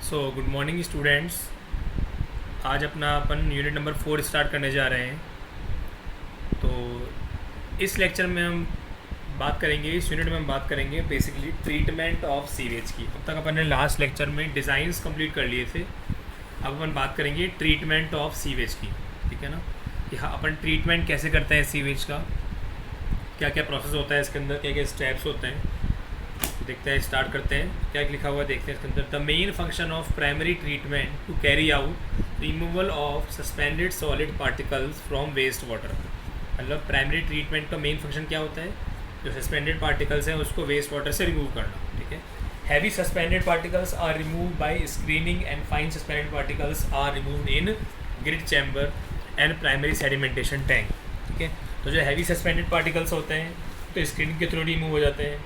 So good morning students. आज अपन unit number 4 start करने जा रहे हैं। तो इस लेक्चर में हम बात करेंगे, इस यूनिट में हम बात करेंगे बेसिकली ट्रीटमेंट ऑफ सीवेज की। अब तक अपन ने लास्ट लेक्चर में डिज़ाइंस कंप्लीट कर लिए थे। अब अपन बात करेंगे ट्रीटमेंट ऑफ सीवेज की, ठीक है ना। कि हाँ, अपन ट्रीटमेंट कैसे करते हैं सीवेज का, क्या क्या प्रोसेस होता है इसके अंदर, क्या क्या स्टेप्स होते हैं, देखते हैं। स्टार्ट करते हैं, क्या लिखा हुआ है देखते हैं इसके अंदर। The main function of primary treatment to carry out removal of suspended solid particles from waste water. मतलब प्राइमरी ट्रीटमेंट का मेन फंक्शन क्या होता है, जो सस्पेंडेड पार्टिकल्स हैं उसको वेस्ट वाटर से रिमूव करना, ठीक है। Heavy suspended particles are remove by screening and fine suspended particles are removed in grid chamber and primary sedimentation tank, ठीक है। तो जो हैवी सस्पेंडेड पार्टिकल्स होते हैं तो स्क्रीनिंग के थ्रू रिमूव हो जाते हैं,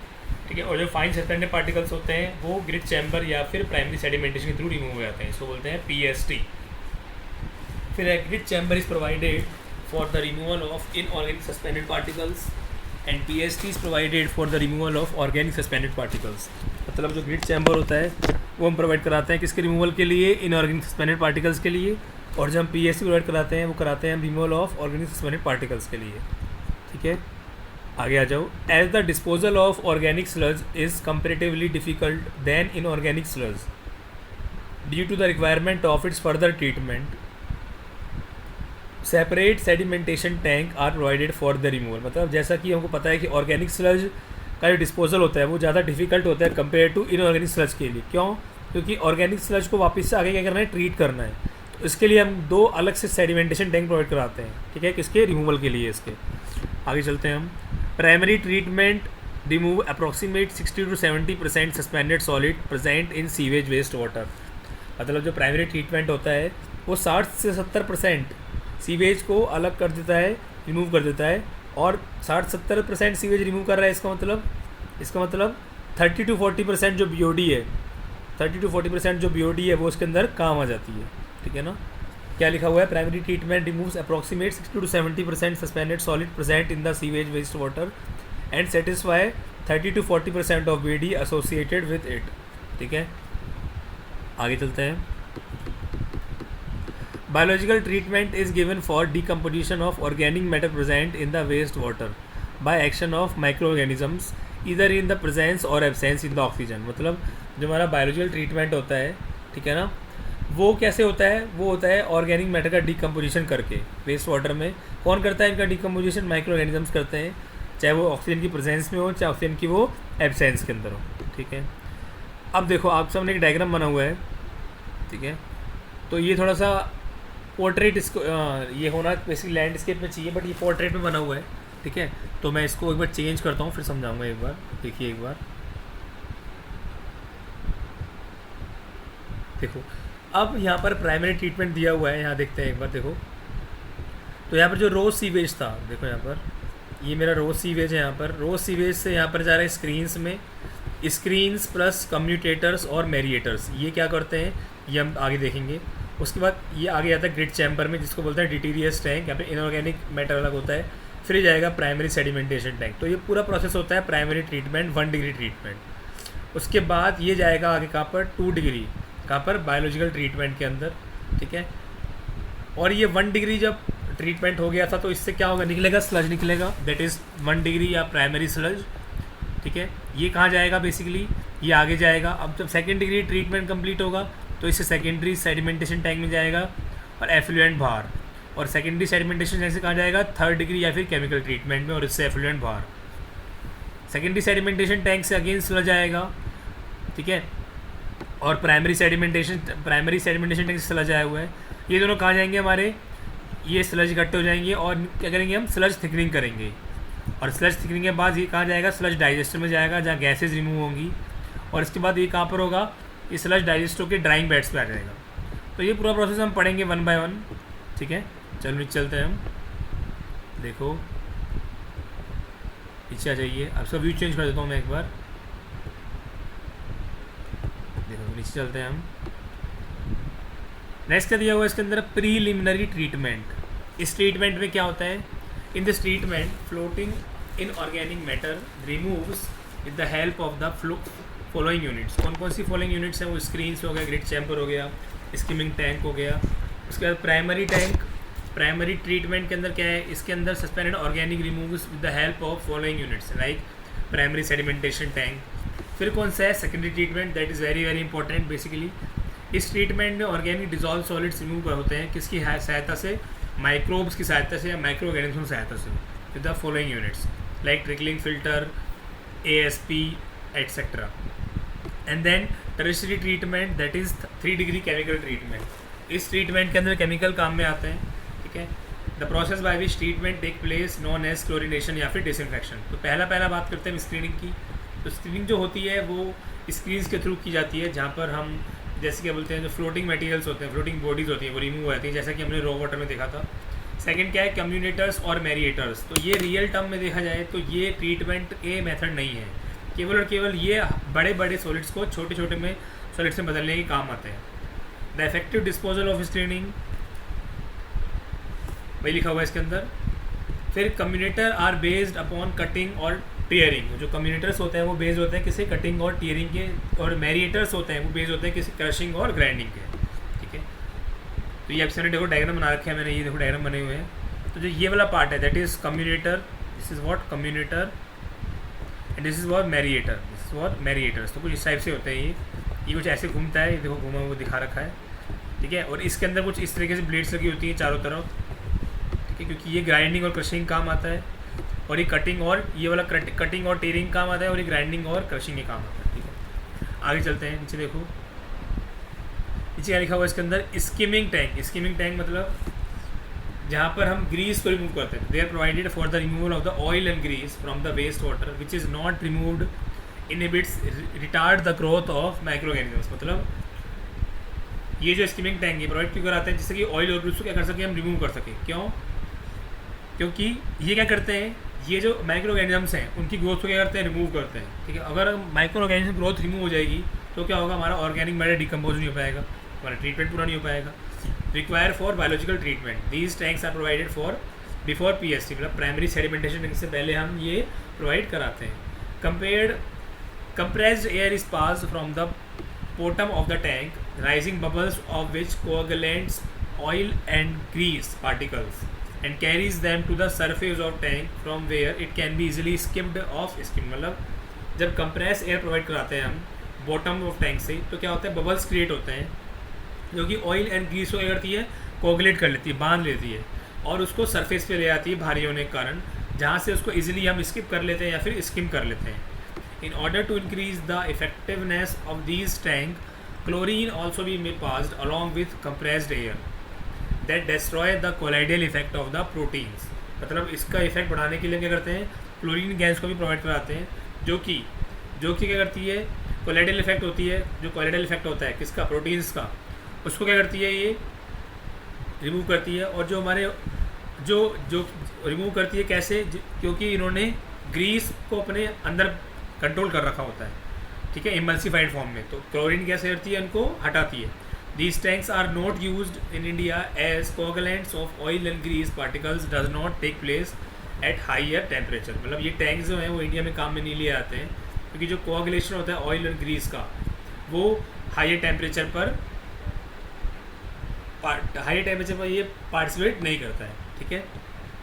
ठीक है। और जो फाइन सस्पेंडेड पार्टिकल्स होते हैं वो ग्रिड चैम्बर या फिर प्राइमरी सेडिमेंटेशन के थ्रू रिमूव हो जाते हैं, इसको बोलते हैं पीएसटी। फिर grid chamber is provided for the removal of inorganic suspended particles and PST is provided for the removal of organic suspended particles. मतलब जो ग्रिड चैम्बर होता है वो हम प्रोवाइड कराते हैं किसके रिमूवल के लिए, इनऑर्गेनिक सस्पेंडेड पार्टिकल्स के लिए। और जब हम पीएसटी प्रोवाइड कराते हैं वो कराते हैं हम removal of organic suspended particles के लिए, ठीक है। आगे आ जाओ। As the disposal of organic sludge is comparatively difficult than inorganic sludge due to the requirement of its further treatment, separate sedimentation tank are provided for the removal. मतलब जैसा कि हमको पता है कि ऑर्गेनिक स्लज का जो डिस्पोजल होता है वो ज़्यादा डिफिकल्ट होता है कंपेयर टू इनऑर्गेनिक स्लज के लिए। क्यों? क्योंकि ऑर्गेनिक स्लज को वापस से आगे क्या करना है, ट्रीट करना है। तो इसके लिए हम दो अलग से सेडिमेंटेशन टैंक प्रोवाइड कराते हैं, ठीक है, किसके रिमूवल के लिए। इसके आगे चलते हैं हम। Primary treatment remove approximate 60 to 70% suspended solid present in sewage waste water. मतलब जो प्राइमरी ट्रीटमेंट होता है वो 60 से 70% सीवेज को अलग कर देता है, रिमूव कर देता है। और 60-70% सीवेज रिमूव कर रहा है, इसका मतलब 30 to 40% जो बीओडी है, 30 to 40% जो बीओडी है वो उसके अंदर काम आ जाती है, ठीक है ना। क्या लिखा हुआ है, primary treatment removes approximate 60 to 70% suspended solid present in the sewage waste water and satisfy 30 to 40% of BD associated with it, ठीक है। आगे चलते हैं। Biological treatment is given for decomposition of organic matter present in the waste water by action of micro organisms इधर in the presence और absence in the oxygen. मतलब जो हमारा बायोलॉजिकल ट्रीटमेंट होता है, ठीक है ना, वो कैसे होता है, वो होता है ऑर्गेनिक मैटर का डिकम्पोजिशन करके वेस्ट वाटर में। कौन करता है इनका डिकम्पोजिशन? माइक्रो ऑर्गेनिजम्स करते हैं, चाहे वो ऑक्सीजन की प्रेजेंस में हो चाहे ऑक्सीजन की वो एब्सेंस के अंदर हो, ठीक है। अब देखो आप सामने एक डायग्राम बना हुआ है, ठीक है। तो ये थोड़ा सा पोर्ट्रेट इसको ये होना बेसिकली लैंडस्केप में चाहिए, बट ये पोर्ट्रेट में बना हुआ है, ठीक है। तो मैं इसको एक बार चेंज करता हूँ फिर समझाऊँगा एक बार। देखिए एक बार देखो, अब यहाँ पर प्राइमरी ट्रीटमेंट दिया हुआ है, यहाँ देखते हैं एक बार देखो। तो यहाँ पर जो रोज सीवेज था, देखो यहाँ पर ये मेरा रोज सीवेज है। यहाँ पर रोज सीवेज से यहाँ पर जा रहे हैं स्क्रीन्स में, स्क्रीन्स प्लस कम्यूटेटर्स और मेरिएटर्स। ये क्या करते हैं ये हम आगे देखेंगे। उसके बाद ये आगे आता है ग्रिड चैम्बर में, जिसको बोलते हैं डिटीरियस टैंक। यहाँ पर इनऑर्गेनिक मैटर अलग होता है। फिर जाएगा प्राइमरी सेडिमेंटेशन टैंक। तो ये पूरा प्रोसेस होता है प्राइमरी ट्रीटमेंट 1 डिग्री ट्रीटमेंट। उसके बाद ये जाएगा आगे कहाँ पर 2 डिग्री, कहाँ पर बायोलॉजिकल ट्रीटमेंट के अंदर, ठीक है। और ये 1 डिग्री जब ट्रीटमेंट हो गया था तो इससे क्या होगा, निकलेगा स्लज निकलेगा, दैट इज़ 1 डिग्री या प्राइमरी स्लज, ठीक है। ये कहाँ जाएगा बेसिकली, ये आगे जाएगा। अब जब 2nd डिग्री ट्रीटमेंट कंप्लीट होगा तो इससे सेकेंडरी सेडिमेंटेशन टैंक में जाएगा और एफ्लुएंट बाहर। और सेकेंडरी सेडिमेंटेशन टैंक से कहाँ जाएगा, 3rd डिग्री या फिर केमिकल ट्रीटमेंट में, और इससे एफ्लुएंट बाहर। सेकेंडरी सेडिमेंटेशन टैंक से अगेन स्लज आएगा, ठीक है। और प्राइमरी सेडिमेंटेशन टैंक से स्लज आया हुआ है। ये दोनों कहाँ जाएंगे हमारे, ये स्लज इकट्ठे हो जाएंगे और क्या करेंगे हम, स्लज थिकनिंग करेंगे। और स्लज थिकनिंग के बाद ये कहाँ जाएगा, स्लज डाइजेस्टर में जाएगा जहाँ गैसेज रिमूव होंगी। और इसके बाद ये कहाँ पर होगा, ये स्लज डाइजेस्ट होकर ड्राइंग बेड्स पे आ जाएगा। तो ये पूरा प्रोसेस हम पढ़ेंगे 1 by 1, ठीक है। चलो नीचे चलते हैं हम। देखो पीछे आ जाइए, अब इसका व्यू चेंज कर देता हूँ मैं एक बार। देखो नीचे चलते हैं हम। नेक्स्ट क्या दिया हुआ है इसके अंदर, प्रीलिमिनरी ट्रीटमेंट। इस ट्रीटमेंट में क्या होता है, in this treatment floating in organic matter removes with the help of the following units. कौन कौन सी फॉलोइंग यूनिट्स हैं? वो स्क्रीन्स हो गया, ग्रिड चैम्बर हो गया, स्किमिंग टैंक हो गया। उसके बाद प्राइमरी टैंक, प्राइमरी ट्रीटमेंट के अंदर क्या है? इसके अंदर suspended organic removes with the help of following units like primary sedimentation tank. फिर कौन सा है? Secondary treatment, that is very very important. Basically इस ट्रीटमेंट में ऑर्गेनिक डिजॉल्व सॉलिड्स रिमूव होते हैं किसकी सहायता से? माइक्रोब्स की सहायता से या माइक्रो ऑर्गेनिज्म की सहायता से with the following units like trickling filter, ASP etcetera. And then tertiary treatment, that is 3 degree chemical treatment. इस ट्रीटमेंट के अंदर केमिकल काम में आते हैं, ठीक है। The process by which treatment take place known as chlorination या फिर डिसइंफेक्शन। तो पहला बात करते हैं स्क्रीनिंग की। तो स्क्रीनिंग जो होती है वो स्क्रीन्स के थ्रू की जाती है, जहाँ पर हम जैसे क्या बोलते हैं, जो फ्लोटिंग मटेरियल्स होते हैं, फ्लोटिंग बॉडीज़ होती हैं, वो रिमूव हो जाती हैं, जैसा कि हमने रॉ वाटर में देखा था। सेकंड क्या है? कम्युनेटर्स और मेरिएटर्स। तो ये रियल टर्म में देखा जाए तो ये ट्रीटमेंट के मेथड नहीं है, केवल और केवल ये बड़े बड़े सॉलिड्स को छोटे छोटे में सॉलिड्स में बदलने के काम आते हैं। The effective disposal of screening, वही लिखा हुआ है इसके अंदर। फिर commutator are based upon cutting और टीयरिंग। जो कम्युनेटर्स होते हैं वो बेस्ड होते हैं किसी कटिंग और टीयरिंग के, और मेरिएटर्स होते हैं वो बेस्ड होते हैं किसी क्रशिंग और ग्राइंडिंग के, ठीक है। तो ये आपसे देखो डायग्राम बना रखे हैं मैंने, ये देखो डायग्राम बने हुए हैं। तो जो ये वाला पार्ट है that is commutator, this is what commutator, and this is what mediator, this is what mediators. तो कुछ इस टाइप से होते हैं ये कुछ ऐसे घूमता है, ये देखो घूमा वो दिखा रखा है, ठीक है। और इसके अंदर कुछ इस तरीके से ब्लेड्स लगी होती हैं चारों तरफ, ठीक है, क्योंकि ये ग्राइंडिंग और क्रशिंग काम आता है, और ये कटिंग और ये वाला कटिंग और टीयरिंग काम आता है, और ये ग्राइंडिंग और क्रशिंग के काम आता है, ठीक है। आगे चलते हैं, नीचे देखो, नीचे क्या लिखा हुआ है इसके अंदर? Skimming tank. स्किमिंग टैंक मतलब जहाँ पर हम ग्रीस को रिमूव करते हैं। They are provided for the removal of the oil and grease from the waste water which is not removed inhibits retard the growth of micro organisms. मतलब ये जो स्किमिंग टैंक है प्रोवाइड क्यों कराते हैं? जिससे कि ऑयल और ग्रीस को क्या कर सकें, हम रिमूव कर सकें। क्यों? क्योंकि ये क्या करते हैं, ये जो माइक्रो ऑर्गेनिजम्स हैं उनकी ग्रोथ को क्या करते हैं, रिमूव करते हैं, ठीक है। अगर माइक्रो ऑर्गेनिज्म ग्रोथ रिमूव हो जाएगी तो क्या होगा, हमारा ऑर्गेनिक मैटर डिकम्पोज नहीं हो पाएगा, हमारा ट्रीटमेंट पूरा नहीं हो पाएगा। Require for biological treatment, these tanks are provided for before PST, मतलब प्राइमरी सेडिमेंटेशन से पहले हम ये प्रोवाइड कराते हैं। compressed air is passed from the bottom of the tank, rising bubbles of which coagulates oil and grease particles and carries them to the surface of tank from where it can be easily skimmed off skim। मतलब जब compress air provide कराते हैं हम bottom of tank से, तो क्या होता है, बबल्स क्रिएट होते हैं जो कि ऑयल एंड ग्रीस को क्या करती है, कोगुलेट कर लेती है, बांध लेती है, और उसको सरफेस पे ले आती है भारी होने के कारण, जहाँ से उसको इजीली हम स्किप कर लेते हैं या फिर स्किम कर लेते हैं। In order to increase the effectiveness of these tank, chlorine also be may passed along with compressed air that destroy the colloidal effect of the proteins. मतलब इसका इफेक्ट बढ़ाने के लिए क्या करते हैं, क्लोरीन गैस को भी प्रोवाइड कराते हैं, जो कि क्या करती है, कोलाइडल इफेक्ट होती है। जो कोलाइडल इफेक्ट होता है किसका, प्रोटीन्स का, उसको क्या करती है, ये रिमूव करती है। और जो हमारे जो रिमूव करती है कैसे, क्योंकि इन्होंने ग्रीस को अपने अंदर कंट्रोल कर रखा होता है, ठीक है, इमल्सिफाइड फॉर्म में। तो क्लोरीन गैस करती है, इनको हटाती है। These tanks are not used in India as coagulants of oil and grease particles does not take place at higher temperature। मतलब ये टैंक्स जो हैं वो इंडिया में काम में नहीं लिए आते हैं, क्योंकि जो कोआगुलेशन होता है ऑयल और ग्रीस का, वो हायर टेम्परेचर पर ये पार्टिसिपेट नहीं करता है, ठीक है।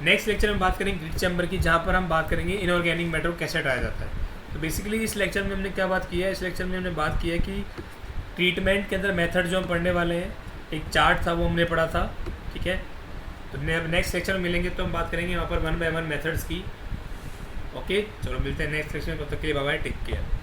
नेक्स्ट लेक्चर में बात करेंगे ग्रिड चैम्बर की, जहाँ पर हम बात करेंगे इनऑर्गेनिक मैटर को कैसे हटाया जाता है। तो बेसिकली इस लेक्चर में हमने क्या बात की है, इस लेक्चर में हमने बात की है कि ट्रीटमेंट के अंदर मेथड जो हम पढ़ने वाले हैं, एक चार्ट था वो हमने पढ़ा था, ठीक है। तो नेक्स्ट सेक्शन में मिलेंगे तो हम बात करेंगे वहाँ पर 1 by 1 मेथड्स की। ओके, चलो मिलते हैं नेक्स्ट सेक्शन में, तब तक के लिए बाय बाय, टेक केयर।